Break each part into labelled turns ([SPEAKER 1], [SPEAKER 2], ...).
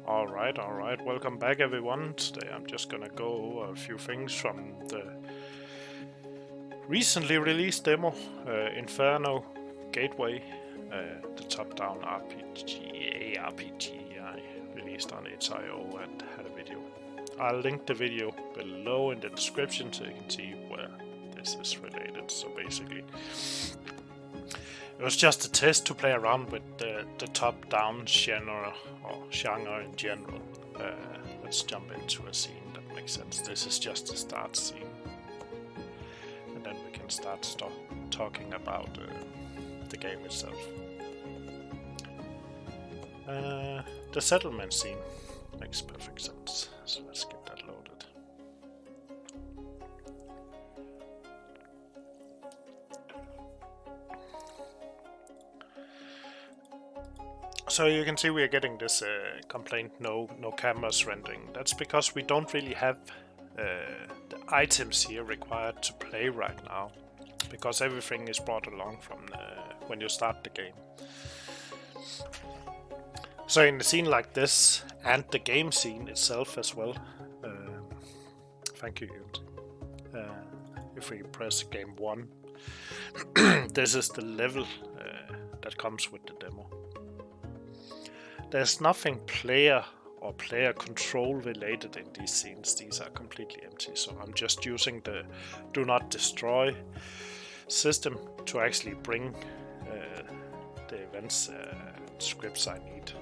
[SPEAKER 1] Alright, welcome back everyone. Today I'm just gonna go over a few things from the recently released demo, Inferno Gateway, the top-down RPG I released on itch.io and had a video. I'll link the video below in the description so you can see where this is related. So basically, it was just a test to play around with the top-down genre, or genre in general. Let's jump into a scene that makes sense. This is just a start scene. And then we can start talking about the game itself. The settlement scene makes perfect sense. So let's get that loaded. So you can see we are getting this complaint, no cameras rendering. That's because we don't really have the items here required to play right now, because everything is brought along from when you start the game. So in a scene like this, and the game scene itself as well, thank you, if we press game 1, this is the level that comes with the demo. There's nothing player or player control related in these scenes. These are completely empty, so I'm just using the do not destroy system to actually bring the events scripts I need.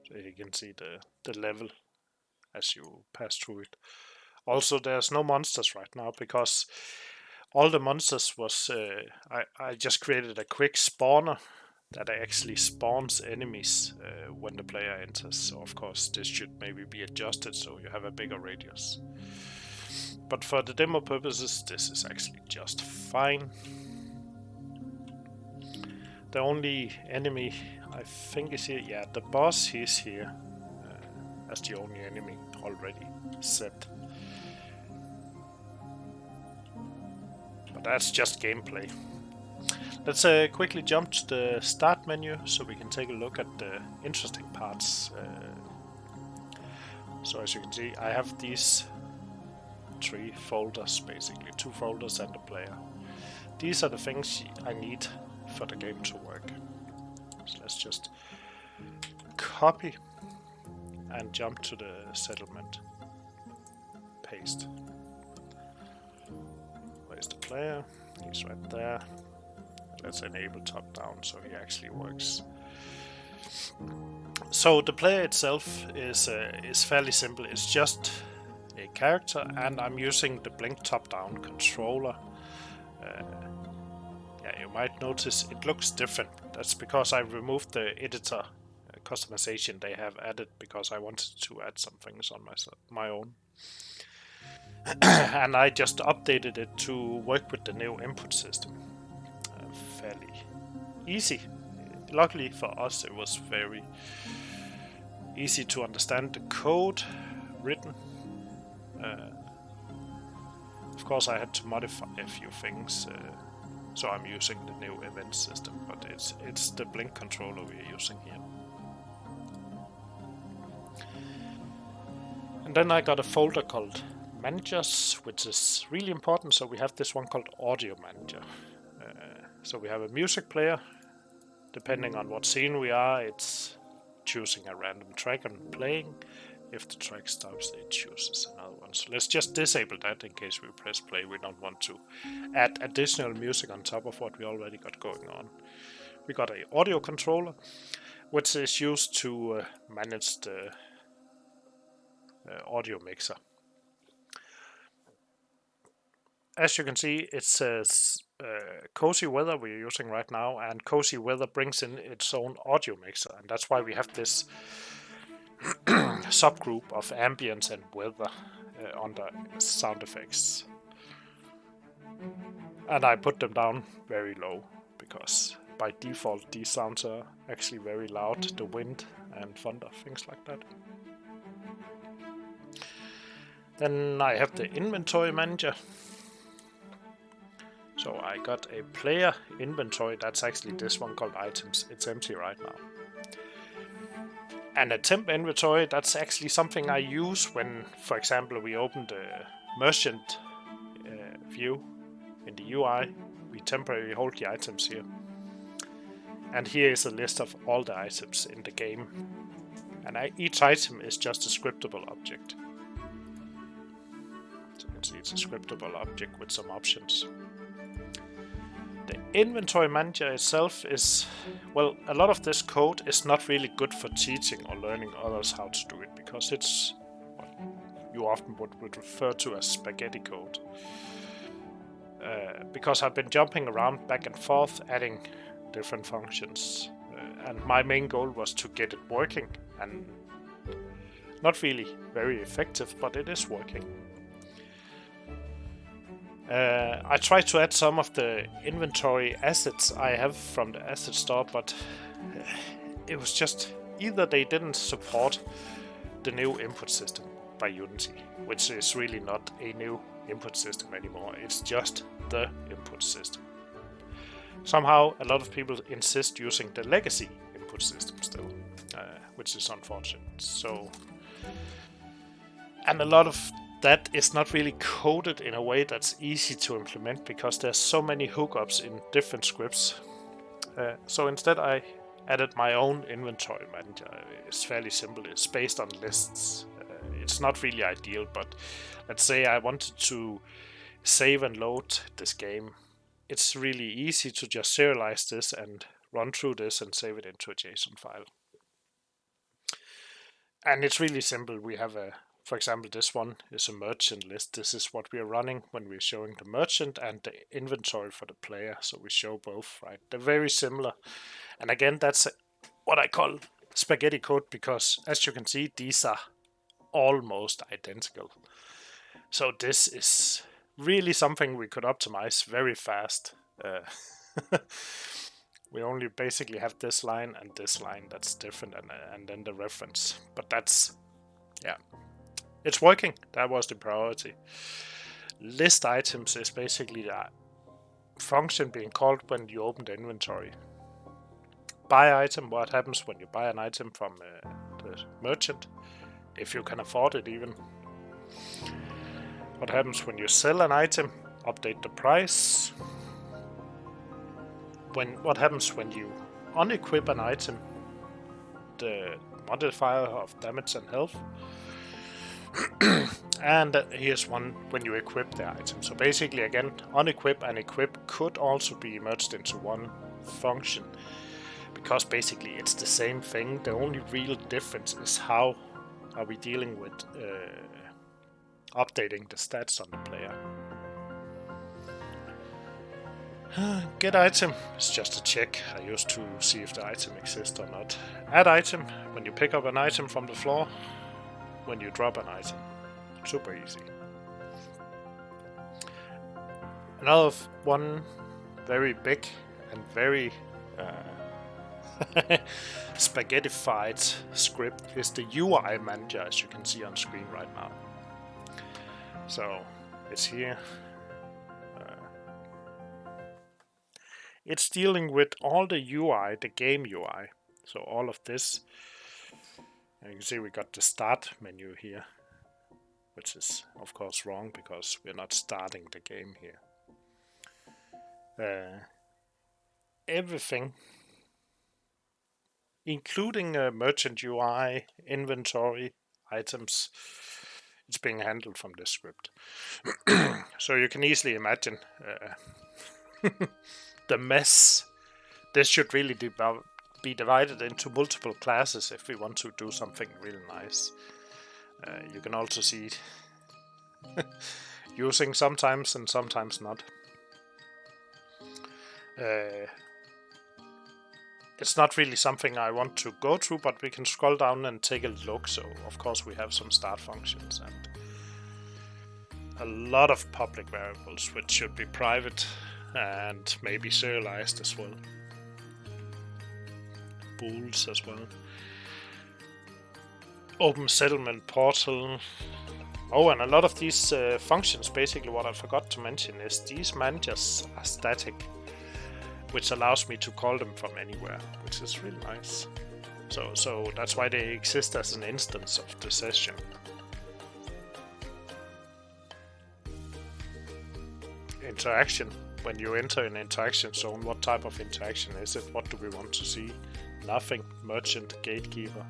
[SPEAKER 1] So you can see the level as you pass through it. Also, there's no monsters right now because all the monsters was I just created a quick spawner that actually spawns enemies when the player enters. So of course this should maybe be adjusted so you have a bigger radius. But for the demo purposes, this is actually just fine. The only enemy I think is here, yeah, the boss, he's here as the only enemy already set. But that's just gameplay. Let's quickly jump to the start menu so we can take a look at the interesting parts. So as you can see, I have these 3 folders, basically 2 folders and a player. These are the things I need for the game to work. So let's just copy and jump to the settlement. Paste. Where's the player? He's right there. Let's enable top down so he actually works. So the player itself is fairly simple. It's just a character, and I'm using the blink top down controller. Yeah, you might notice it looks different. That's because I removed the editor customization they have added because I wanted to add some things on my own. And I just updated it to work with the new input system. Fairly easy. Luckily for us, it was very easy to understand the code written. Of course, I had to modify a few things, so I'm using the new event system, but it's the blink controller we're using here. And then I got a folder called managers, which is really important. So we have this one called audio manager. So we have a music player. Depending on what scene we are, it's choosing a random track and playing. If the track stops, it chooses another one. So let's just disable that in case we press play. We don't want to add additional music on top of what we already got going on. We got an audio controller, which is used to manage the audio mixer. As you can see, it says Cozy Weather we're using right now, and Cozy Weather brings in its own audio mixer, and that's why we have this subgroup of ambience and weather under sound effects. And I put them down very low, because by default these sounds are actually very loud, the wind and thunder, things like that. Then I have the inventory manager. So I got a player inventory. That's actually this one called items. It's empty right now. And a temp inventory, that's actually something I use when, for example, we open the merchant view in the UI. We temporarily hold the items here. And here is a list of all the items in the game. And each item is just a scriptable object. So you can see it's a scriptable object with some options. The inventory manager itself is, well, a lot of this code is not really good for teaching or learning others how to do it, because it's what you often would refer to as spaghetti code. Because I've been jumping around back and forth, adding different functions, and my main goal was to get it working, and not really very effective, but it is working. I tried to add some of the inventory assets I have from the asset store, but it was just either they didn't support the new input system by Unity, which is really not a new input system anymore, it's just the input system. Somehow a lot of people insist using the legacy input system still, which is unfortunate. So, and a lot of that is not really coded in a way that's easy to implement, because there's so many hookups in different scripts. So instead I added my own inventory manager. It's fairly simple, it's based on lists. It's not really ideal, but let's say I wanted to save and load this game. It's really easy to just serialize this and run through this and save it into a JSON file. And it's really simple. We have for example, this one is a merchant list. This is what we are running when we're showing the merchant and the inventory for the player. So we show both, right? They're very similar. And again, that's what I call spaghetti code, because as you can see, these are almost identical. So this is really something we could optimize very fast. We only basically have this line and this line that's different, and then the reference. But that's, yeah, it's working. That was the priority. List items is basically the function being called when you open the inventory. Buy item, what happens when you buy an item from the merchant, if you can afford it even. What happens when you sell an item, update the price. What happens when you unequip an item, the modifier of damage and health. And here's one when you equip the item. So basically, again, unequip and equip could also be merged into one function, because basically it's the same thing. The only real difference is how are we dealing with updating the stats on the player. Get item is just a check I used to see if the item exists or not. Add item when you pick up an item from the floor, when you drop an item. Super easy. Another one very big and very spaghettified script is the UI manager, as you can see on screen right now. So it's here. It's dealing with all the UI, the game UI. So all of this. And you can see we got the start menu here, which is of course wrong because we're not starting the game here. Everything, including merchant UI, inventory, items, it's being handled from this script. So you can easily imagine the mess. This should really be divided into multiple classes if we want to do something really nice. You can also see using sometimes and sometimes not. It's not really something I want to go through, but we can scroll down and take a look. So of course we have some start functions and a lot of public variables which should be private and maybe serialized as well. Bools as well. Open settlement portal. Oh, and a lot of these functions, basically what I forgot to mention is these managers are static, which allows me to call them from anywhere, which is really nice. So that's why they exist as an instance of the session. Interaction. When you enter an interaction zone, what type of interaction is it? What do we want to see? Nothing. Merchant, gatekeeper.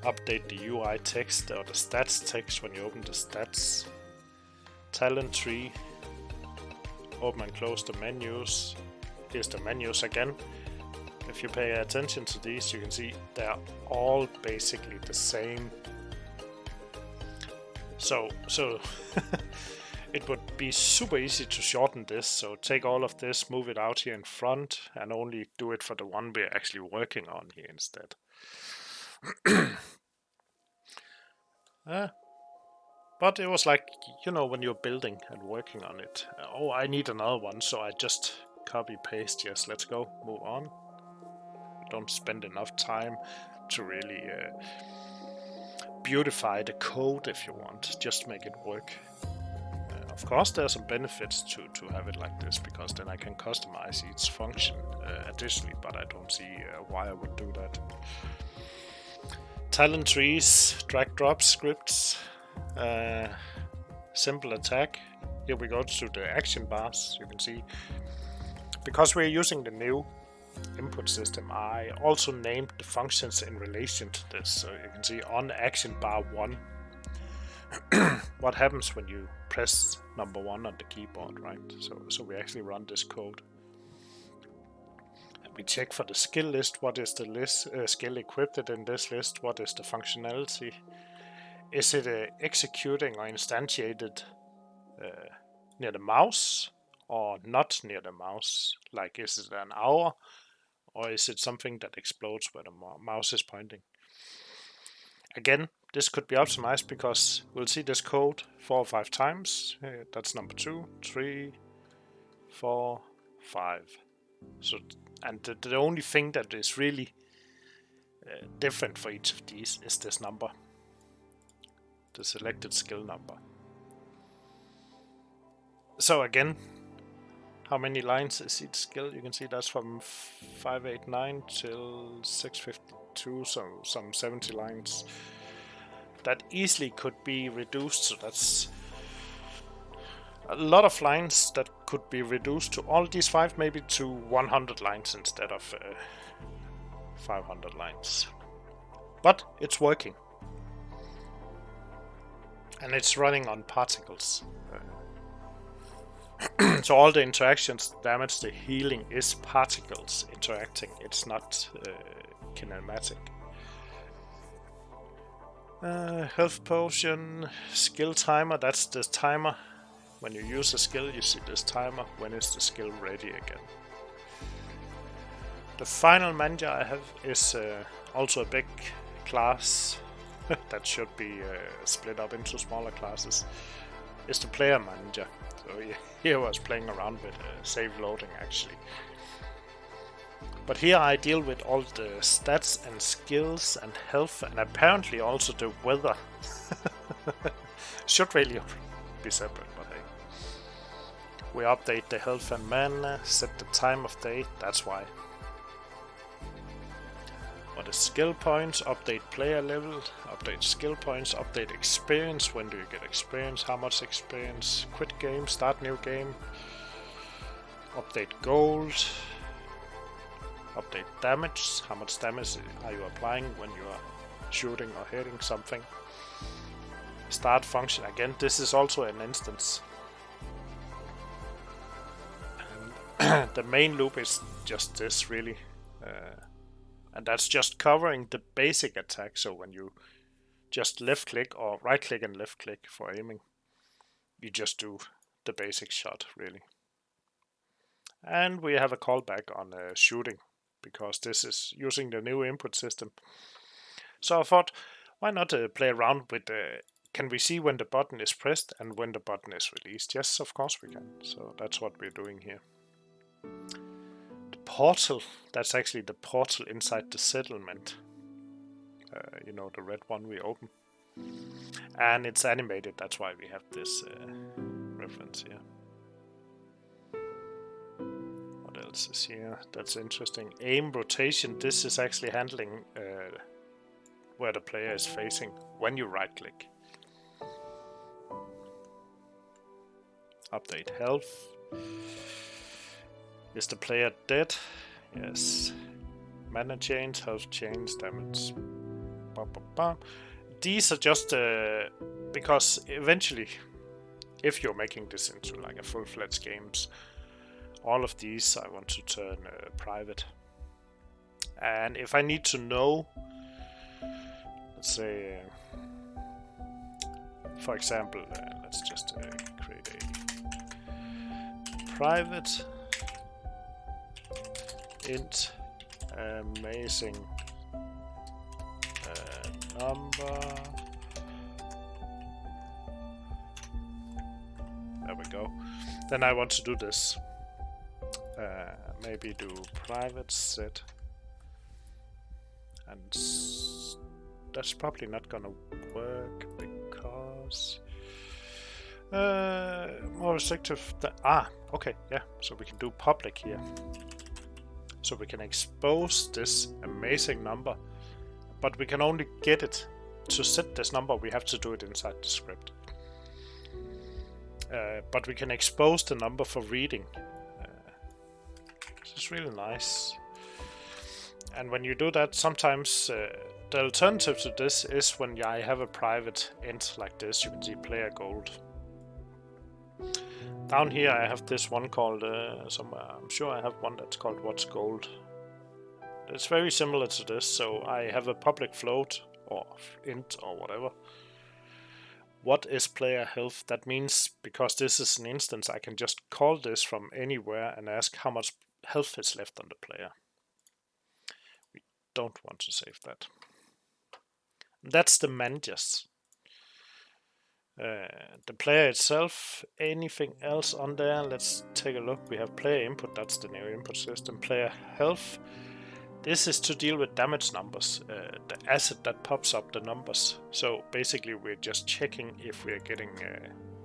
[SPEAKER 1] Update the UI text or the stats text when you open the stats. Talent tree. Open and close the menus. Here's the menus again. If you pay attention to these, you can see they're all basically the same. So it would be super easy to shorten this. So take all of this, move it out here in front, and only do it for the one we're actually working on here instead. But it was like, you know, when you're building and working on it. Oh, I need another one, so I just copy paste. Yes, let's go, move on. Don't spend enough time to really beautify the code if you want. Just make it work. Of course, there are some benefits to have it like this, because then I can customize each function additionally, but I don't see why I would do that. Talent trees, drag drop scripts, simple attack. Here we go to the action bars. You can see, because we're using the new input system, I also named the functions in relation to this. So you can see on action bar 1 what happens when you press number 1 on the keyboard, right? So we actually run this code. We check for the skill list. What is the list skill equipped in this list? What is the functionality? Is it executing or instantiated near the mouse or not near the mouse? Like, is it an hour, or is it something that explodes where the mouse is pointing? Again, this could be optimized because we'll see this code 4 or 5 times. That's number 2, 3, 4, 5. So, and the only thing that is really different for each of these is this number, the selected skill number. So again, how many lines is each skill? You can see that's from 589 till 652, so some 70 lines. That easily could be reduced, so that's a lot of lines that could be reduced to all these 5, maybe to 100 lines instead of 500 lines. But it's working. And it's running on particles. So all the interactions, damage, the healing is particles interacting. It's not kinematic. Health potion, skill timer, that's the timer. When you use a skill, you see this timer. When is the skill ready again? The final manager I have is also a big class that should be split up into smaller classes. It's the player manager. So here I was playing around with save loading actually. But here I deal with all the stats and skills and health, and apparently also the weather. Should really be separate, but hey. We update the health and mana, set the time of day, that's why. What is skill points? Update player level, update skill points, update experience. When do you get experience? How much experience? Quit game, start new game. Update gold. Update damage. How much damage are you applying when you are shooting or hitting something? Start function. Again, this is also an instance. And the main loop is just this, really. And that's just covering the basic attack. So when you just left click or right click and left click for aiming, you just do the basic shot, really. And we have a callback on shooting, because this is using the new input system. So I thought, why not play around with can we see when the button is pressed and when the button is released? Yes, of course we can. So that's what we're doing here. The portal, that's actually the portal inside the settlement. You know, the red one we open. And it's animated, that's why we have this reference here. What else is here? That's interesting. Aim rotation, this is actually handling where the player is facing when you right click. Update health. Is the player dead? Yes. Mana change, health change, damage. These are just because eventually, if you're making this into like a full-fledged games, all of these I want to turn private. And if I need to know, let's say, for example, let's just create a private int amazing number. There we go. Then I want to do this. Maybe do private set, and that's probably not gonna work because more restrictive. Okay, yeah. So we can do public here. So we can expose this amazing number, but we can only get it to set this number. We have to do it inside the script. But we can expose the number for reading. This is really nice. And when you do that, sometimes the alternative to this is when I have a private int like this. You can see player gold. Down here I have this one called somewhere. I'm sure I have one that's called what's gold. It's very similar to this. So I have a public float or int or whatever. What is player health? That means because this is an instance, I can just call this from anywhere and ask how much health is left on the player. We don't want to save that. That's the managers. The player itself, anything else on there? Let's take a look. We have player input, that's the new input system. Player health, this is to deal with damage numbers, the asset that pops up the numbers. So basically we're just checking if we're getting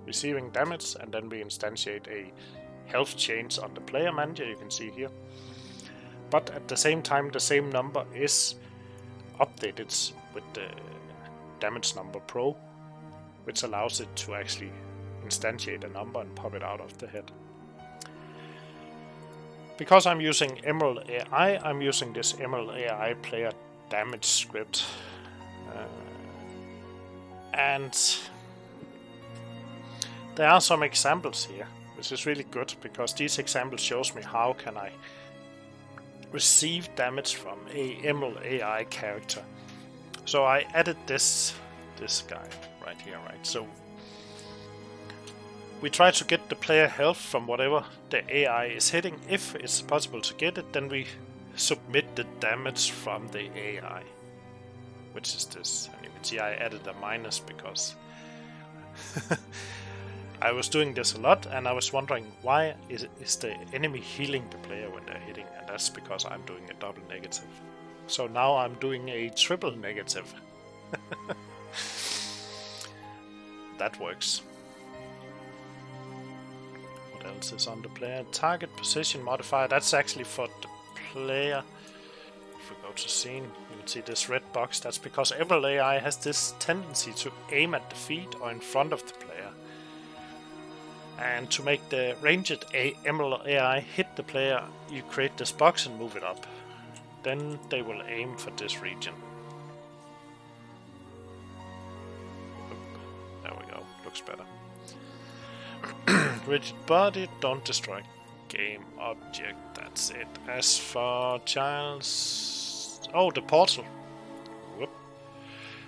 [SPEAKER 1] receiving damage, and then we instantiate a health change on the player manager, you can see here. But at the same time, the same number is updated with the damage number pro, which allows it to actually instantiate a number and pop it out of the head. Because I'm using Emerald AI, I'm using this Emerald AI player damage script. And there are some examples here, which is really good because these examples shows me how can I receive damage from a Emerald AI character. So I added this guy right here, right? So we try to get the player health from whatever the AI is hitting. If it's possible to get it, then we submit the damage from the AI, which is this. And you can see I added a minus because I was doing this a lot and I was wondering why is the enemy healing the player when they're hitting, and that's because I'm doing a double negative. So now I'm doing a triple negative. That works. What else is on the player? Target position modifier, that's actually for the player. If we go to scene, you can see this red box. That's because Emerald AI has this tendency to aim at the feet or in front of the player. And to make the ranged Emerald AI hit the player, you create this box and move it up. Then they will aim for this region. There we go, looks better. Rigid body, don't destroy game object, that's it. As for child's... oh, the portal. Whoop.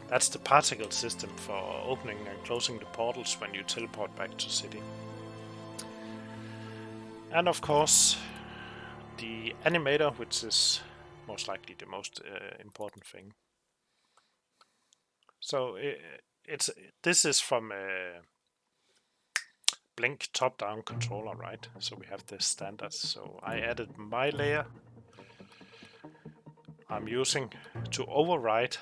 [SPEAKER 1] That's the particle system for opening and closing the portals when you teleport back to city. And of course, the animator, which is most likely the most important thing. So this is from Blink top-down controller, right? So we have this standard. So I added my layer. I'm using to override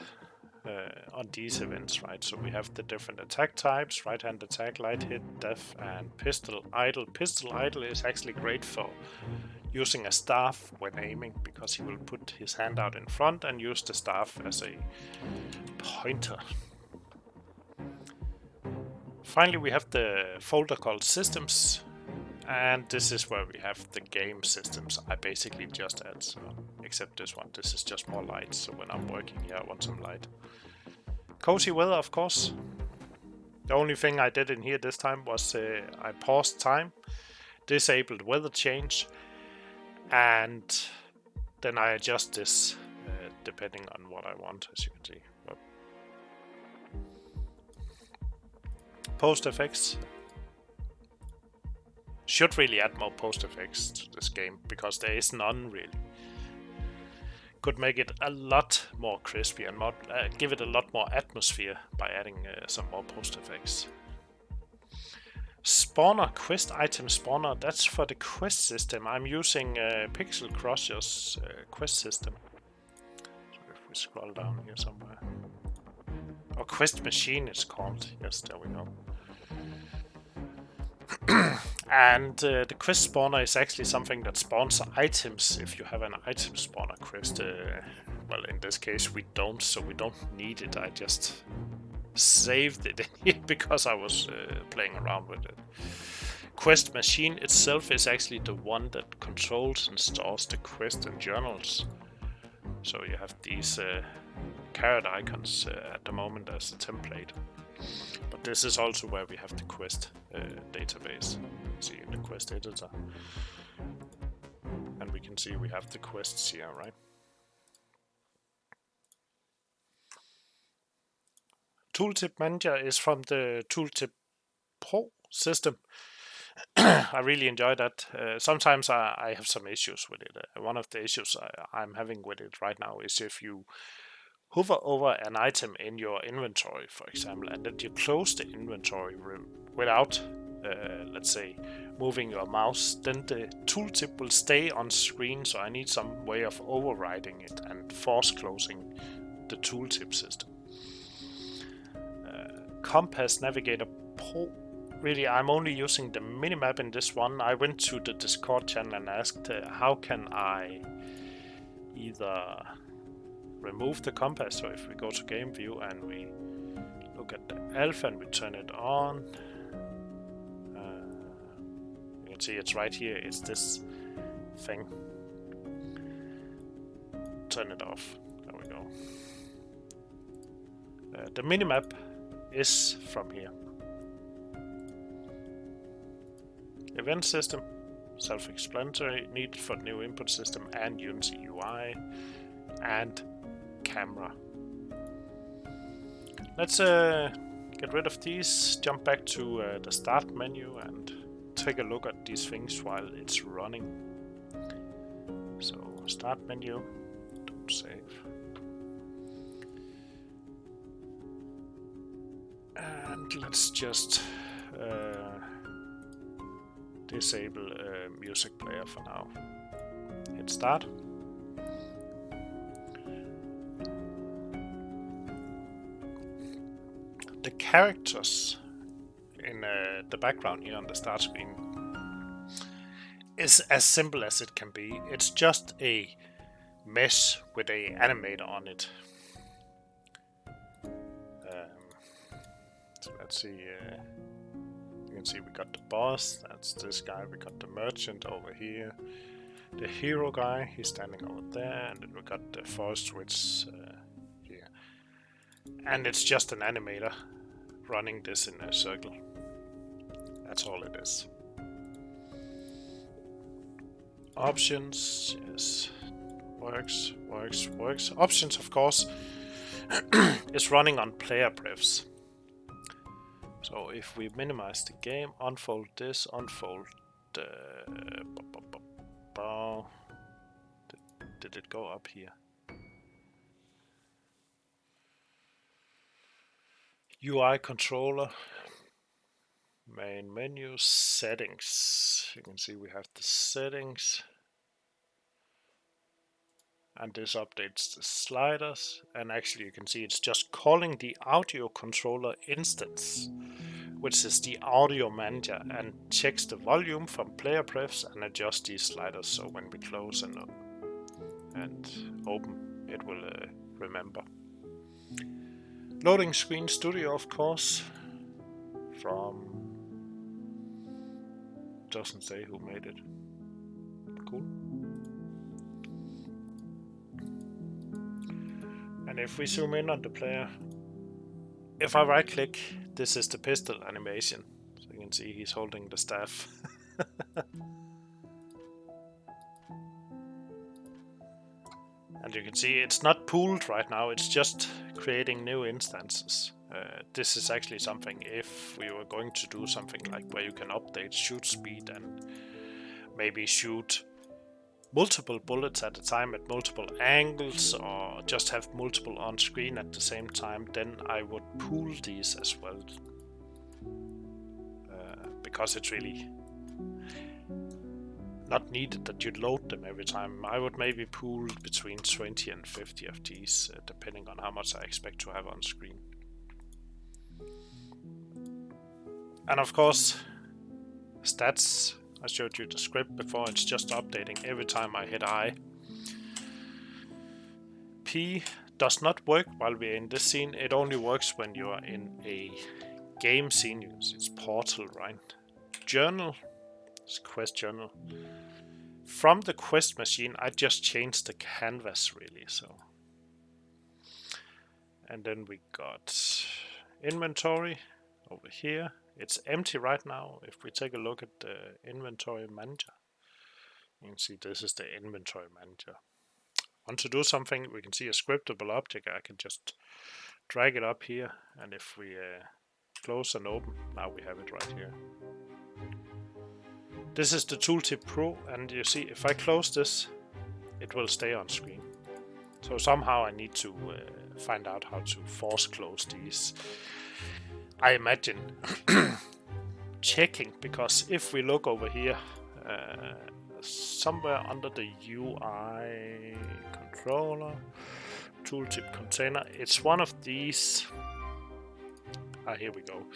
[SPEAKER 1] on these events, right? So we have the different attack types: right hand attack, light hit, death, and pistol idle. Pistol idle is actually great for using a staff when aiming, because he will put his hand out in front and use the staff as a pointer. Finally, we have the folder called Systems, and this is where we have the game systems I basically just add, so, except this one. This is just more light, so when I'm working here I want some light. Cozy weather, of course. The only thing I did in here this time was I paused time, disabled weather change, and then I adjust this depending on what I want, as you can see. But post effects. Should really add more post effects to this game, because there is none really. Could make it a lot more crispy and more, give it a lot more atmosphere by adding some more post effects. Spawner, quest item spawner, that's for the quest system. I'm using Pixelcrusher's quest system. So if we scroll down here somewhere. Or quest machine it's called. Yes, there we go. And the quest spawner is actually something that spawns items if you have an item spawner quest. Well, in this case we don't, so we don't need it. I just saved it in here because I was playing around with it. Quest machine itself is actually the one that controls and stores the quest and journals. So you have these carrot icons at the moment as a template. But this is also where we have the quest database. See in the quest editor. And we can see we have the quests here, right? Tooltip manager is from the Tooltip Pro system. I really enjoy that. Sometimes I have some issues with it. One of the issues I'm having with it right now is if you hover over an item in your inventory, for example, and then you close the inventory without, let's say, moving your mouse, then the tooltip will stay on screen, so I need some way of overriding it and force closing the tooltip system. Compas Navigator Pro. Really, I'm only using the minimap in this one. I went to the Discord channel and asked how can I either remove the compass. So if we go to game view and we look at the alpha and we turn it on, you can see it's right here. It's this thing. Turn it off. There we go. The minimap is from here. Event system, self-explanatory, needed for new input system and Unity UI, and camera. Let's get rid of these, jump back to the start menu and take a look at these things while it's running. So start menu, don't save. And let's just disable music player for now. Hit start. The characters in the background here on the start screen is as simple as it can be. It's just a mesh with a animator on it. So let's see. You can see we got the boss, that's this guy, we got the merchant over here, the hero guy, he's standing over there, and then we got the forest witch here. And it's just an animator running this in a circle. That's all it is. Options, yes, works, works, works. Options, of course, is running on player prefs. So if we minimize the game, unfold this, unfold the... Did it go up here? UI controller, main menu, settings. You can see we have the settings. and this updates the sliders, and actually you can see it's just calling the audio controller instance, which is the audio manager, and checks the volume from player prefs and adjusts these sliders, so when we close and open, it will remember. Loading screen studio, of course, from, doesn't say who made it. Cool. And if we zoom in on the player, if I right click, this is the pistol animation. So you can see he's holding the staff. And you can see it's not pooled right now, it's just creating new instances. This is actually something if we were going to do something like where you can update shoot speed and maybe shoot multiple bullets at a time at multiple angles, or just have multiple on screen at the same time, then I would pool these as well. Because it's really not needed that you'd load them every time. I would maybe pool between 20 and 50 of these, depending on how much I expect to have on screen. And of course, stats. I showed you the script before, it's just updating every time I hit I. P does not work while we're in this scene, it only works when you are in a game scene. It's portal, right? Journal, it's quest journal. From the quest machine, I just changed the canvas really, so. And then we got inventory over here. It's empty right now. If we take a look at the inventory manager, you can see this is the inventory manager. Want to do something, we can see a scriptable object. I can just drag it up here, and if we close and open, now we have it right here. This is the TMPro, and you see if I close this, it will stay on screen. So somehow I need to find out how to force close these. I imagine checking, because if we look over here, somewhere under the UI controller, tooltip container, it's one of these. Here we go.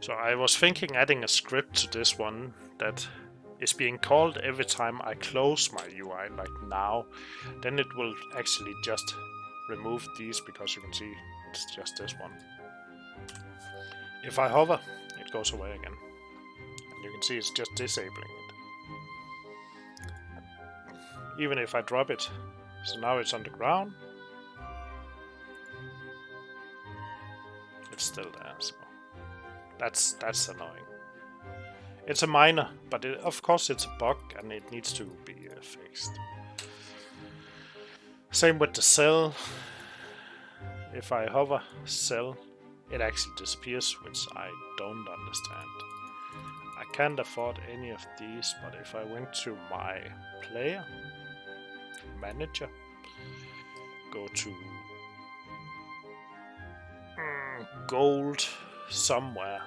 [SPEAKER 1] So I was thinking adding a script to this one that is being called every time I close my UI, like now. Then it will actually just remove these, because you can see it's just this one. If I hover, it goes away again. And you can see it's just disabling it. Even if I drop it, so now it's on the ground, it's still there, so that's annoying. It's a minor, but of course it's a bug and it needs to be fixed. Same with the cell. If I hover cell, it actually disappears, which I don't understand. I can't afford any of these, but if I went to my player manager, go to gold somewhere,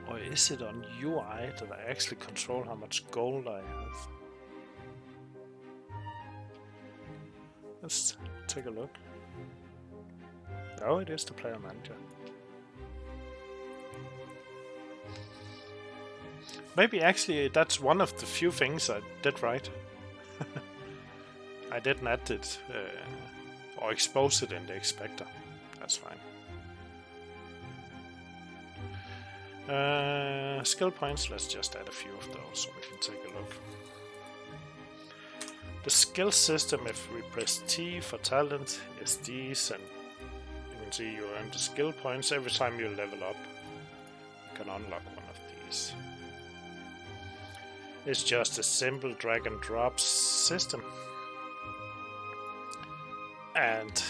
[SPEAKER 1] or is it on UI that I actually control how much gold I have? Let's take a look. Oh, it is the player manager. Maybe actually that's one of the few things I did right. I didn't add it or expose it in the expector. That's fine. Skill points, let's just add a few of those so we can take a look. The skill system, if we press T for talent, is these, and you can see you earn the skill points every time you level up. You can unlock one of these. It's just a simple drag and drop system. And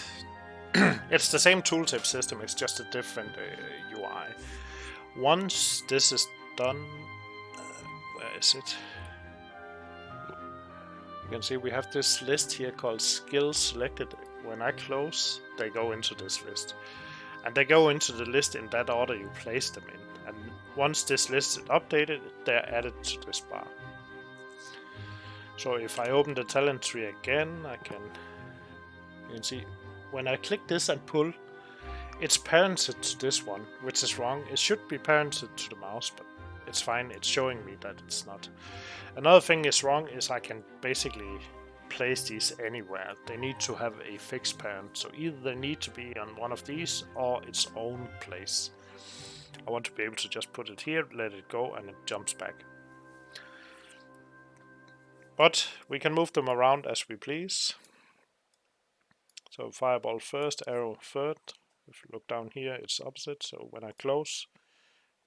[SPEAKER 1] it's the same tooltip system, it's just a different UI. Once this is done, where is it? You can see we have this list here called skills selected. When I close, they go into this list. And they go into the list in that order you place them in. And once this list is updated, they're added to this bar. So if I open the talent tree again, you can see when I click this and pull, it's parented to this one, which is wrong. It should be parented to the mouse, but it's fine. It's showing me that it's not. Another thing is wrong is I can basically place these anywhere. They need to have a fixed parent, so either they need to be on one of these or its own place. I want to be able to just put it here, let it go, and it jumps back. But we can move them around as we please. So fireball first, arrow third. If you look down here, it's opposite. So when I close,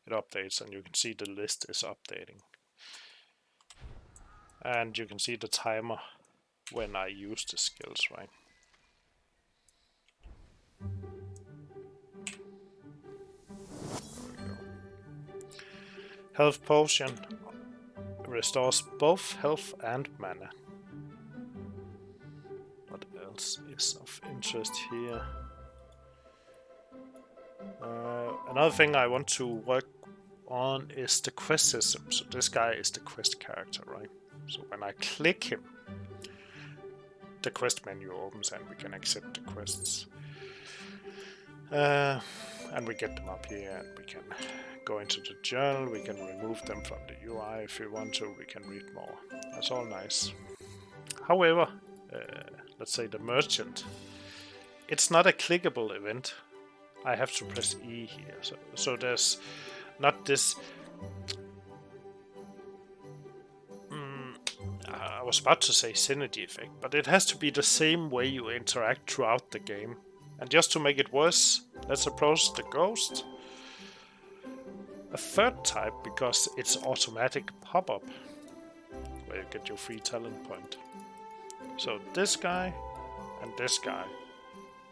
[SPEAKER 1] it updates, and you can see the list is updating. And you can see the timer when I use the skills, right? There we go. Health potion restores both health and mana. What else is of interest here? Another thing I want to work on is the quest system. So this guy is the quest character, right? So when I click him, the quest menu opens and we can accept the quests. And we get them up here, and we can go into the journal, we can remove them from the UI if we want to, we can read more. That's all nice. However, let's say the merchant, it's not a clickable event. I have to press E here, so there's not this... I was about to say synergy effect, but it has to be the same way you interact throughout the game. And just to make it worse, let's approach the ghost. A third type, because it's automatic pop-up, where you get your free talent point. So this guy and this guy,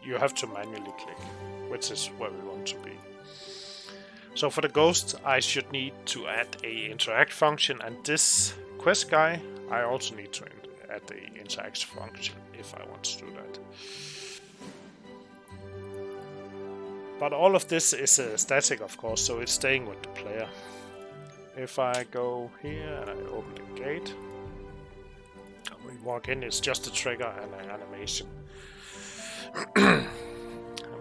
[SPEAKER 1] you have to manually click, which is where we want to be. So for the ghost, I should need to add a interact function, and this quest guy, I also need to add the interact function if I want to do that. But all of this is static, of course, so it's staying with the player. If I go here and I open the gate, we walk in, it's just a trigger and an animation. And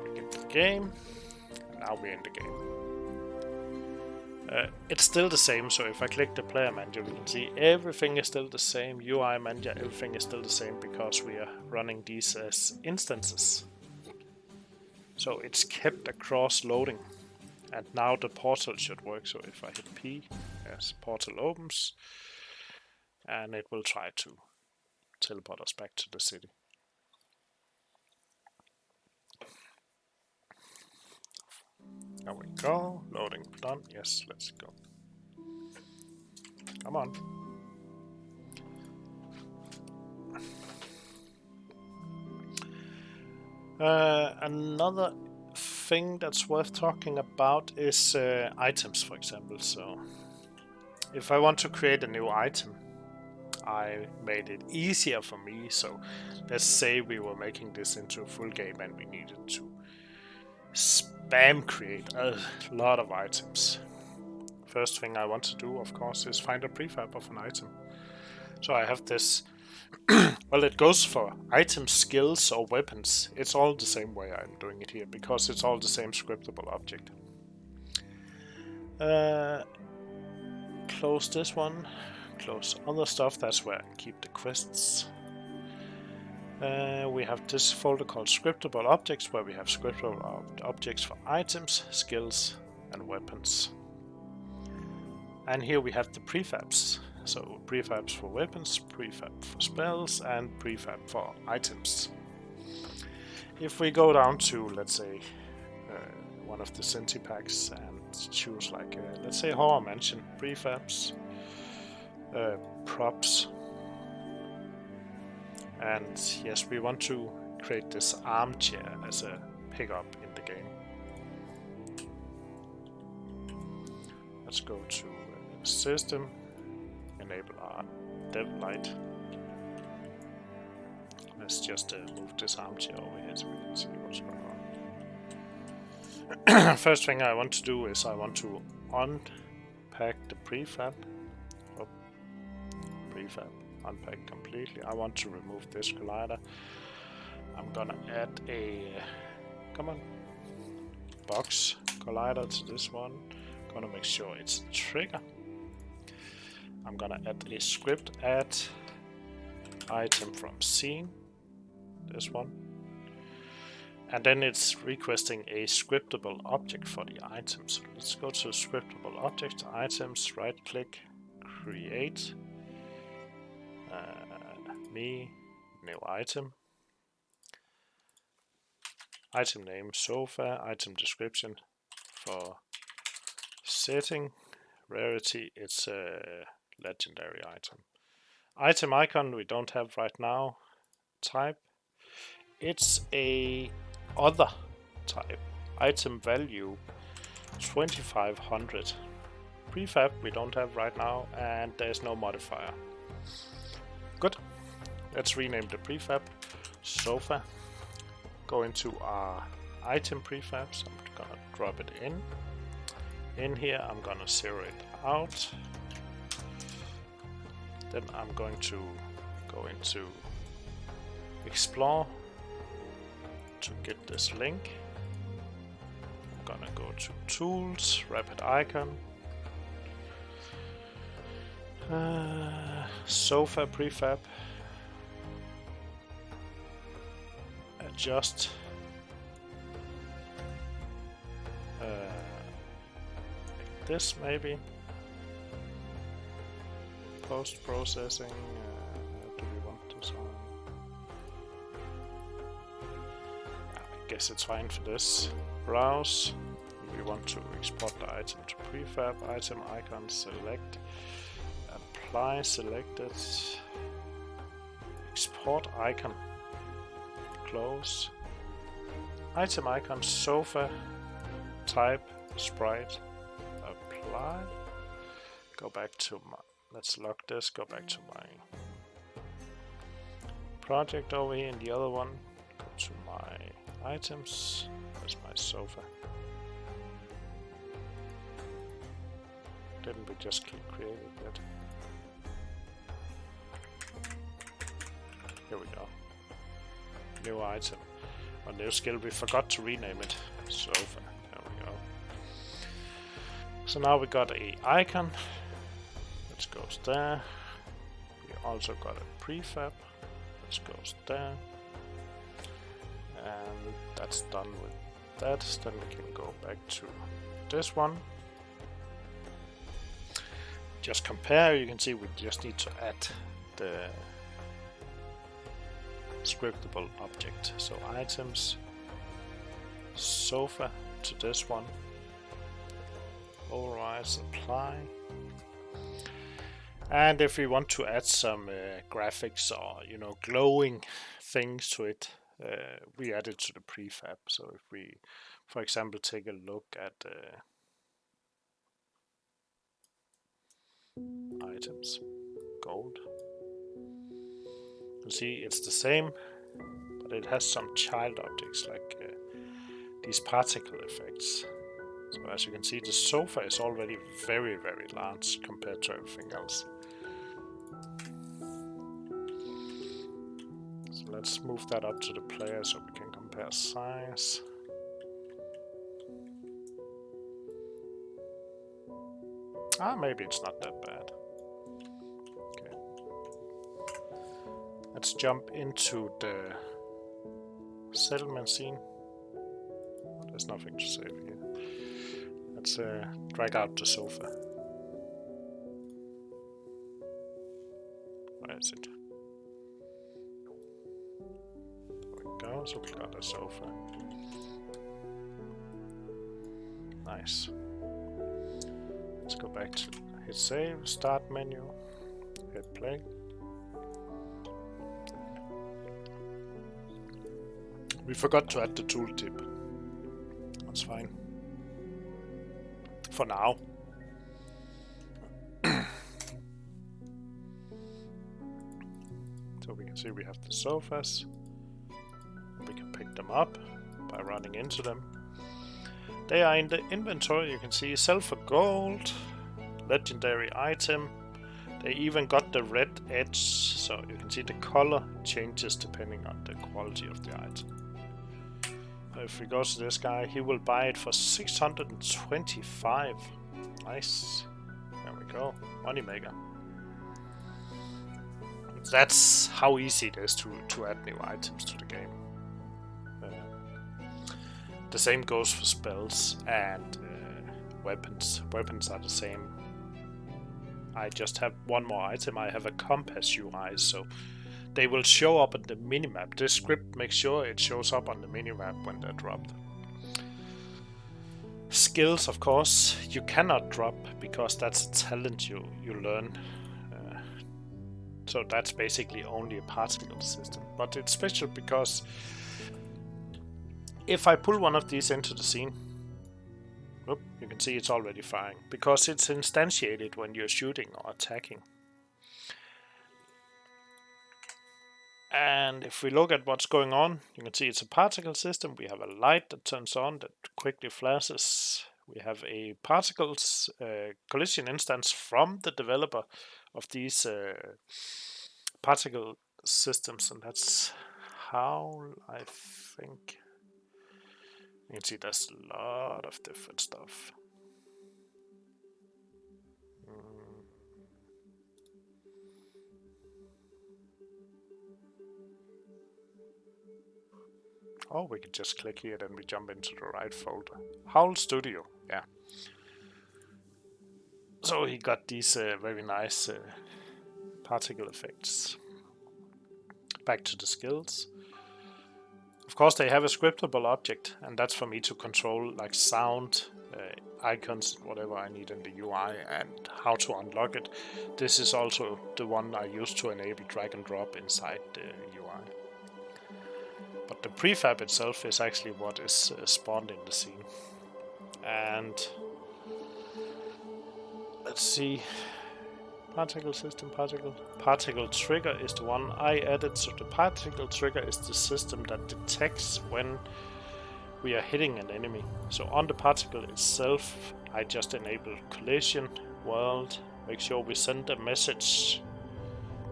[SPEAKER 1] we get to the game, and now we're in the game. It's still the same, so if I click the player manager, we can see everything is still the same. UI manager, everything is still the same because we are running these as instances. So it's kept across loading. And now the portal should work, so if I hit P, yes, portal opens. And it will try to teleport us back to the city. There we go, loading done, yes, let's go. Come on. Another thing that's worth talking about is items, for example. So if I want to create a new item, I made it easier for me. So let's say we were making this into a full game and we needed to spam create a lot of items. First thing I want to do, of course, is find a prefab of an item. So I have this. Well, it goes for items, skills, or weapons. It's all the same way I'm doing it here, because it's all the same scriptable object. Close this one. Close other stuff. That's where I keep the quests. We have this folder called scriptable objects, where we have scriptable objects for items, skills, and weapons. And here we have the prefabs. So prefabs for weapons, prefab for spells, and prefab for items. If we go down to, let's say, one of the Synty packs and choose like, let's say, Horror Mansion, prefabs, props, and yes, we want to create this armchair as a pickup in the game. Let's go to System. Enable our dev light. Let's just move this armchair over here so we can see what's going on. First thing I want to do is I want to unpack the prefab. Oh, prefab, unpack completely. I want to remove this collider. I'm gonna add a, come on, box collider to this one. Gonna make sure it's a trigger. I'm gonna add a script, add item from scene, this one. And then it's requesting a scriptable object for the items. Let's go to scriptable objects, items, right click, create, new item, item name sofa, item description for setting, rarity, it's a legendary item. Item icon we don't have right now, type, it's a other type, item value 2500, prefab we don't have right now, and there's no modifier. Good, let's rename the prefab sofa, go into our item prefabs, I'm gonna drop it in here, I'm gonna zero it out, then I'm going to go into explore to get this link. I'm gonna go to tools, RapidIcon, sofa prefab, adjust, like this maybe, post-processing, do we want this on? I guess it's fine for this. Browse, we want to export the item to prefab, item icon, select, apply selected, export icon, close, item icon, sofa, type, sprite, apply, go back to my, let's lock this, go back to my project over here in the other one, go to my items, there's my sofa. Didn't we just click create it yet? Here we go. New item. A new skill, we forgot to rename it. Sofa. There we go. So now we got a icon. Let's go there. We also got a prefab. Let's go there. And that's done with that. Then we can go back to this one. Just compare, you can see we just need to add the scriptable object. So items, sofa to this one, Colorize, apply. And if we want to add some graphics or glowing things to it, we add it to the prefab. So if we, for example, take a look at items, gold, you see it's the same, but it has some child objects like these particle effects. So as you can see, the sofa is already very, very large compared to everything else. So let's move that up to the player so we can compare size. Maybe it's not that bad. Okay. Let's jump into the settlement scene. There's nothing to save here. Let's drag out the sofa. Where is it? There we go, so we got a sofa. Nice. Let's go back to hit save, start menu, hit play. We forgot to add the tooltip. That's fine. For now. So we can see we have the sofas. We can pick them up by running into them. They are in the inventory. You can see sell for gold, legendary item. They even got the red edge, so you can see the color changes depending on the quality of the item. If we go to this guy, he will buy it for 625. Nice. There we go. Moneymaker. That's how easy it is to add new items to the game. The same goes for spells and weapons. Weapons are the same. I just have one more item. I have a Compas UI, so they will show up on the minimap. This script makes sure it shows up on the minimap when they're dropped. Skills, of course, you cannot drop because that's a talent you learn. So that's basically only a particle system. But it's special because if I pull one of these into the scene, you can see it's already firing because it's instantiated when you're shooting or attacking. And if we look at what's going on, you can see it's a particle system. We have a light that turns on that quickly flashes. We have a particles collision instance from the developer of these particle systems, and that's Howl, I think. You can see there's a lot of different stuff. Oh, we can just click here, then we jump into the right folder. Howl Studio, yeah. So he got these very nice particle effects. Back to the skills. Of course, they have a scriptable object, and that's for me to control like sound, icons, whatever I need in the UI, and how to unlock it. This is also the one I use to enable drag and drop inside the UI. But the prefab itself is actually what is spawned in the scene. And let's see. Particle system, particle trigger is the one I added. So the particle trigger is the system that detects when we are hitting an enemy. So on the particle itself, I just enable collision, world, make sure we send a message.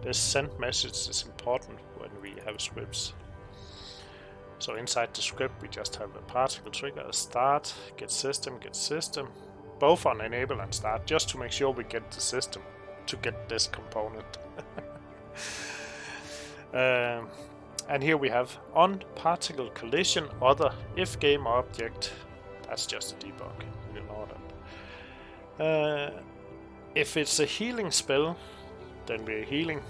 [SPEAKER 1] This send message is important when we have scripts. So inside the script, we just have a particle trigger, a start, get system, both on enable and start, just to make sure we get the system to get this component. And here we have on particle collision other if game object. That's just a debug, you know that. If it's a healing spell, then we're healing.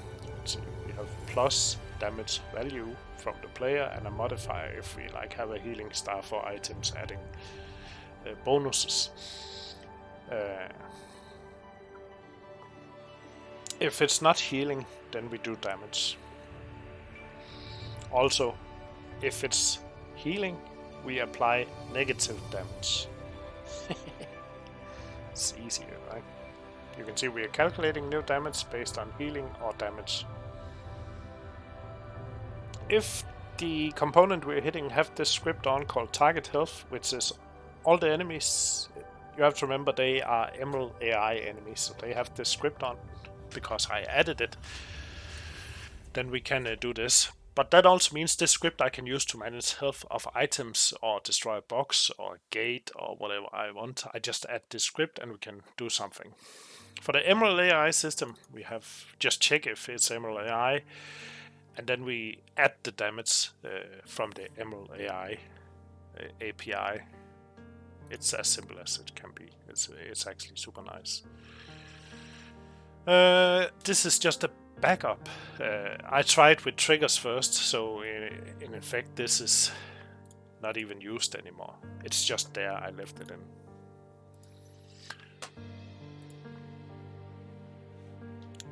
[SPEAKER 1] So we have plus damage value from the player and a modifier if we like have a healing star for items adding bonuses. If it's not healing, then we do damage. Also, if it's healing, we apply negative damage. It's easier, right? You can see we are calculating new damage based on healing or damage. If the component we're hitting have this script on called target health, which is all the enemies, you have to remember they are Emerald AI enemies, so they have this script on because I added it, then we can do this. But that also means this script I can use to manage health of items or destroy a box or a gate or whatever I want. I just add this script and we can do something. For the Emerald AI system, we have just check if it's Emerald AI, and then we add the damage from the Emerald AI API. It's as simple as it can be. It's actually super nice. This is just a backup. I tried with triggers first, so in effect this is not even used anymore. It's just there, I left it in.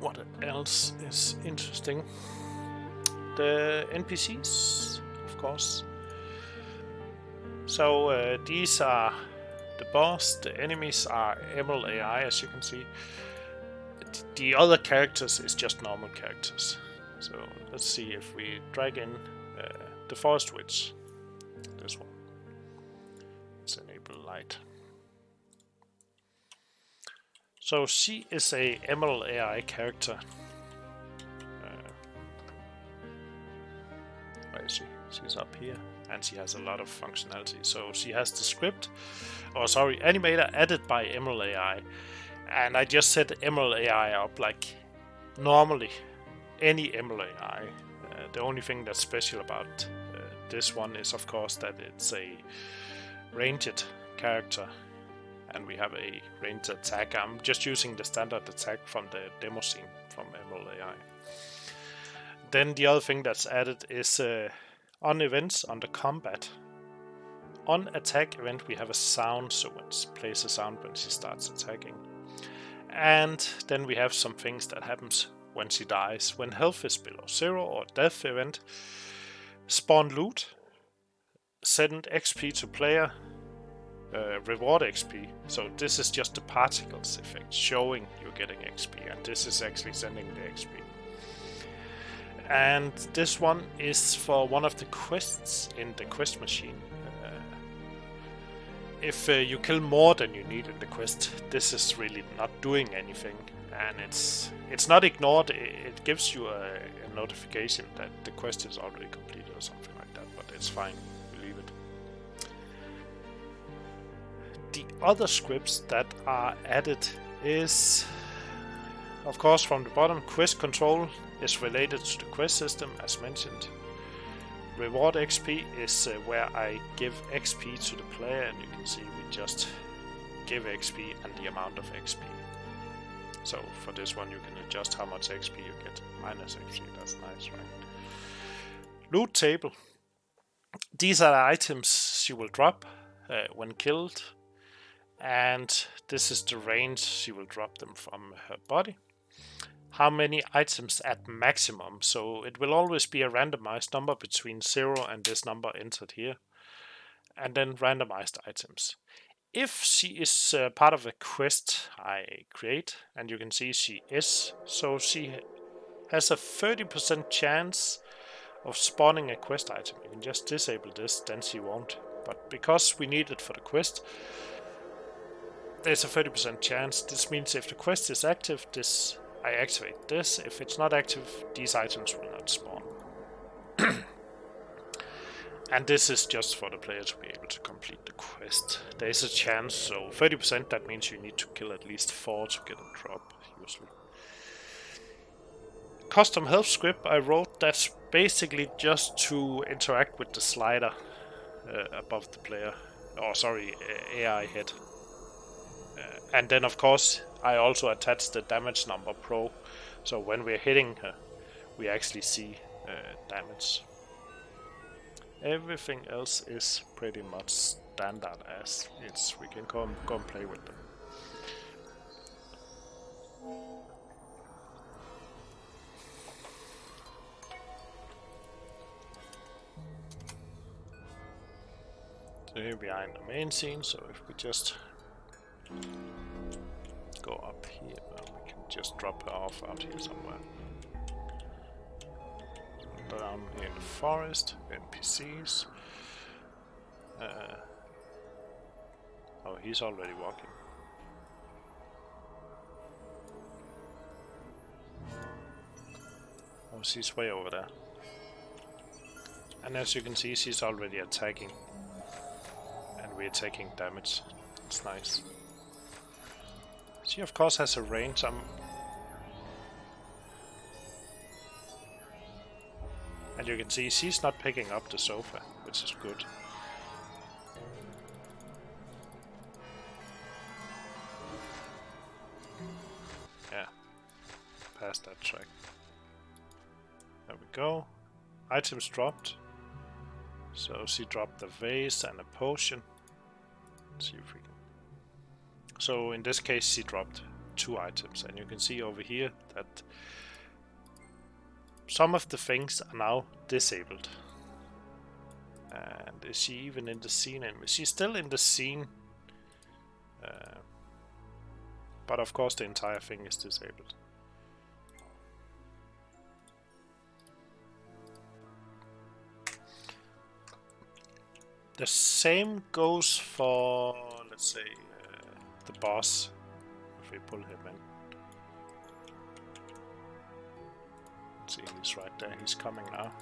[SPEAKER 1] What else is interesting? The NPCs, of course. So these are the boss, the enemies are Emerald AI, as you can see. The other characters is just normal characters. So let's see if we drag in the Forest Witch. This one. Let's enable light. So she is a ML AI character. Where is she? She's up here, and she has a lot of functionality. So she has the script, or sorry, animator added by ML AI, and I just set ML AI up like normally any ML AI. The only thing that's special about this one is, of course, that it's a ranged character, and we have a ranged attack. I'm just using the standard attack from the demo scene from ML AI. Then the other thing that's added is on events under combat. On attack event we have a sound, so it plays a sound when she starts attacking. And then we have some things that happens when she dies. When health is below 0 or death event, spawn loot, send XP to player, reward XP. So this is just the particles effect showing you're getting XP, and this is actually sending the XP. And this one is for one of the quests in the quest machine. If you kill more than you need in the quest, this is really not doing anything, and it's not ignored. It gives you a notification that the quest is already completed or something like that, but it's fine, you leave it. The other scripts that are added is, of course, from the bottom, quest control is related to the quest system, as mentioned. Reward XP is where I give XP to the player, and you can see we just give XP and the amount of XP. So for this one you can adjust how much XP you get. Minus XP, that's nice, right? Loot table. These are the items she will drop when killed, and this is the range she will drop them from her body. How many items at maximum, so it will always be a randomized number between 0 and this number entered here, and then randomized items. If she is part of a quest I create, and you can see she is, so she has a 30% chance of spawning a quest item. You can just disable this, then she won't, but because we need it for the quest, there's a 30% chance. This means if the quest is active, I activate this. If it's not active, these items will not spawn. And this is just for the player to be able to complete the quest. There is a chance, so 30%, that means you need to kill at least 4 to get a drop, usually. Custom health script I wrote, that's basically just to interact with the slider above the player, or sorry, AI head. And then of course I also attached the damage number pro, so when we're hitting her we actually see damage. Everything else is pretty much standard as it's. We can go and play with them. So here we are in the main scene, so if we just go up here, we can just drop her off out here somewhere. Down here in the forest, NPCs. Oh, he's already walking. Oh, she's way over there. And as you can see, she's already attacking. And we're taking damage. It's nice. She of course has a range. And you can see she's not picking up the sofa, which is good. Yeah, past that track. There we go. Items dropped. So she dropped the vase and a potion. Let's see if we can. So in this case she dropped 2 items, and you can see over here that some of the things are now disabled. And is she even in the scene? And she's still in the scene. But of course the entire thing is disabled. The same goes for, let's say, the boss. If we pull him in. Let's see, he's right there. He's coming now.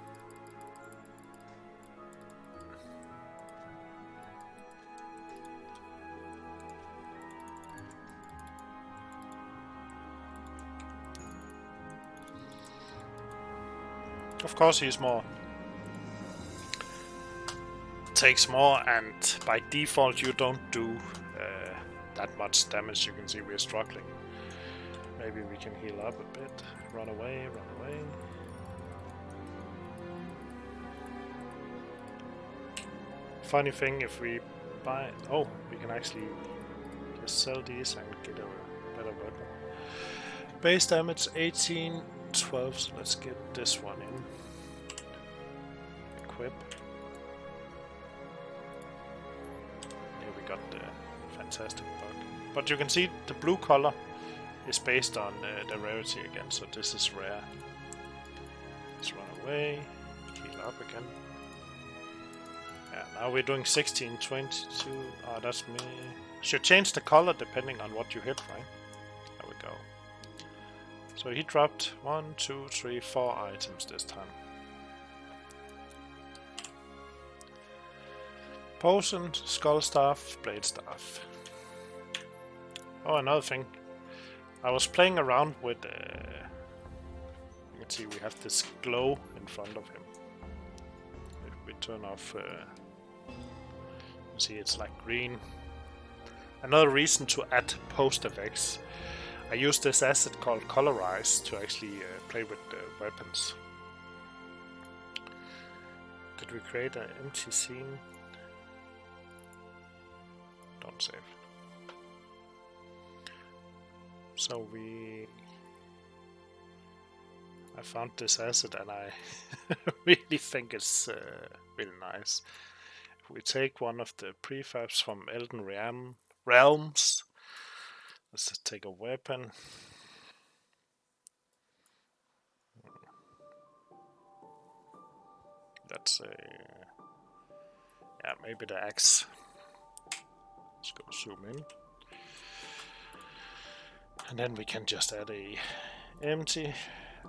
[SPEAKER 1] Of course, he's more. Takes more, and by default, you don't do that much damage. You can see we're struggling. Maybe we can heal up a bit. Run away, run away. Funny thing, if we buy... Oh, we can actually just sell these and get a better weapon. Base damage 18, 12, so let's get this one in. Equip. Here we got the fantastic bug. But you can see the blue color is based on the rarity again, so this is rare. Let's run away, heal up again. Yeah, now we're doing 16, 22. Oh, that's me. Should change the color depending on what you hit, right? There we go. So he dropped 1, 2, 3, 4 items this time. Potion, skull staff, blade staff. Oh, another thing. I was playing around with. You can see we have this glow in front of him. If we turn off, you see it's like green. Another reason to add post effects. I use this asset called Colorize to actually play with the weapons. Did we create an empty scene? Don't save. So I found this asset and I really think it's really nice. If we take one of the prefabs from Elven Realms, let's just take a weapon. That's a... yeah, maybe the axe. Let's go zoom in. And then we can just add a empty,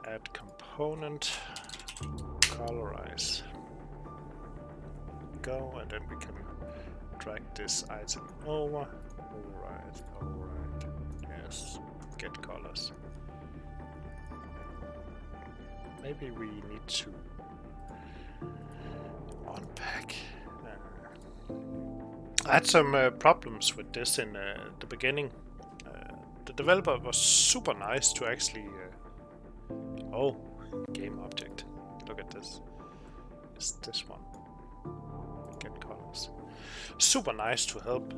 [SPEAKER 1] add component, colorize. Go, and then we can drag this item over. Alright, yes, get colors. Maybe we need to unpack. I had some problems with this in the beginning. The developer was super nice to actually... oh, game object. Look at this. It's this one. Get colors. Super nice to help.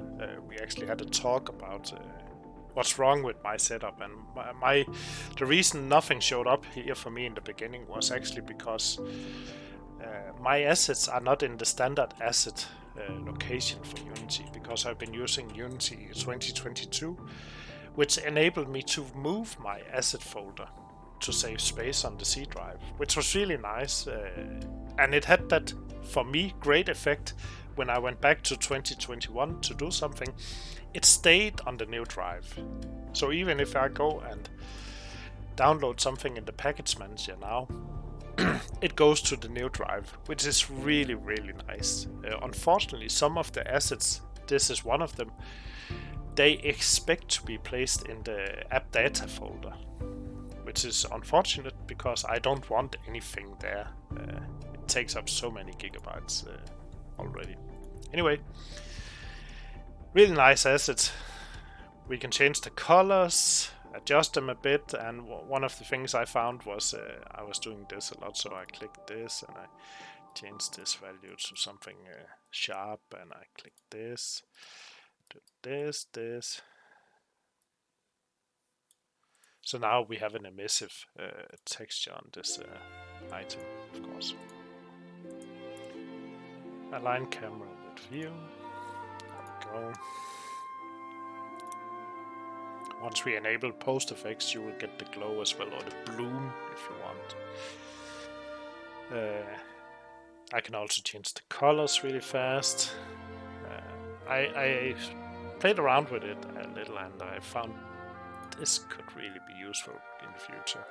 [SPEAKER 1] We actually had a talk about what's wrong with my setup, and the reason nothing showed up here for me in the beginning was actually because my assets are not in the standard asset location for Unity, because I've been using Unity 2022, which enabled me to move my asset folder to save space on the C drive, which was really nice, and it had that, for me, great effect. When I went back to 2021 to do something, it stayed on the new drive. So even if I go and download something in the package manager now, it goes to the new drive, which is really, really nice. Unfortunately, some of the assets, this is one of them, they expect to be placed in the app data folder, which is unfortunate because I don't want anything there. It takes up so many gigabytes already. Anyway, really nice assets. We can change the colors, adjust them a bit, and one of the things I found was I was doing this a lot, so I clicked this and I changed this value to something sharp, and I click this, do this. So now we have an emissive texture on this item, of course. Align camera with view. There we go. Once we enable post effects, you will get the glow as well, or the bloom if you want. I can also change the colors really fast. I played around with it a little, and I found this could really be useful in the future.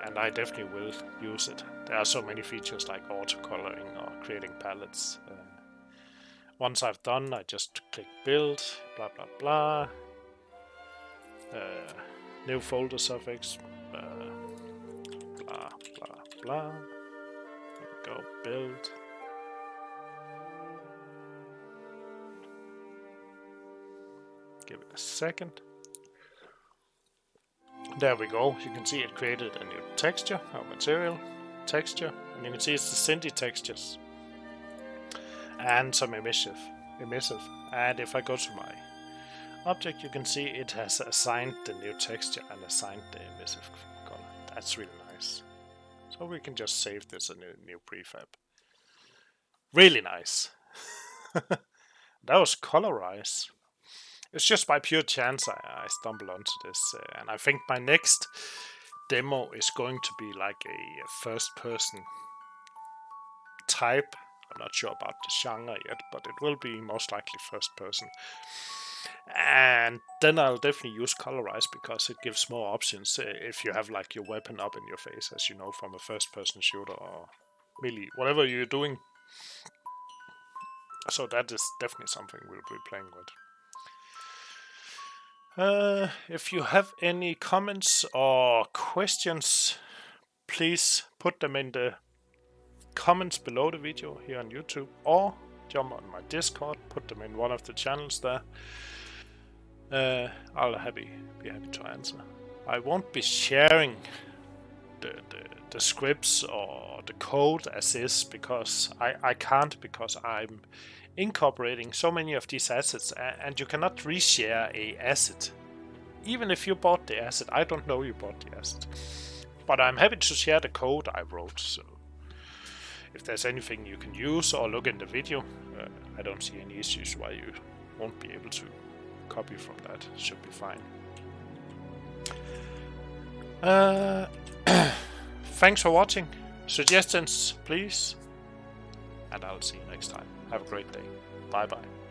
[SPEAKER 1] And I definitely will use it. There are so many features like auto-coloring or creating palettes. Once I've done, I just click build, blah blah blah. New folder suffix, blah blah blah. There we go, build. Give it a second. There we go. You can see it created a new texture, or material texture, and you can see it's the Synty textures and some emissive. And if I go to my object, you can see it has assigned the new texture and assigned the emissive color. That's really nice. So we can just save this a new prefab. Really nice. That was Colorize. It's just by pure chance I stumbled onto this, and I think my next demo is going to be like a first-person type. I'm not sure about the genre yet, but it will be most likely first-person. And then I'll definitely use Colorize because it gives more options if you have like your weapon up in your face, as you know from a first-person shooter or melee, whatever you're doing. So that is definitely something we'll be playing with. If you have any comments or questions, please put them in the comments below the video here on YouTube, or jump on my Discord, put them in one of the channels there. I'll be happy to answer. I won't be sharing the scripts or the code as is because I can't, because I'm incorporating so many of these assets, and you cannot reshare a asset. Even if you bought the asset, I don't know you bought the asset. But I'm happy to share the code I wrote, so if there's anything you can use or look in the video, I don't see any issues why you won't be able to copy from that. Should be fine. Thanks for watching. Suggestions, please. And I'll see you next time. Have a great day. Bye bye.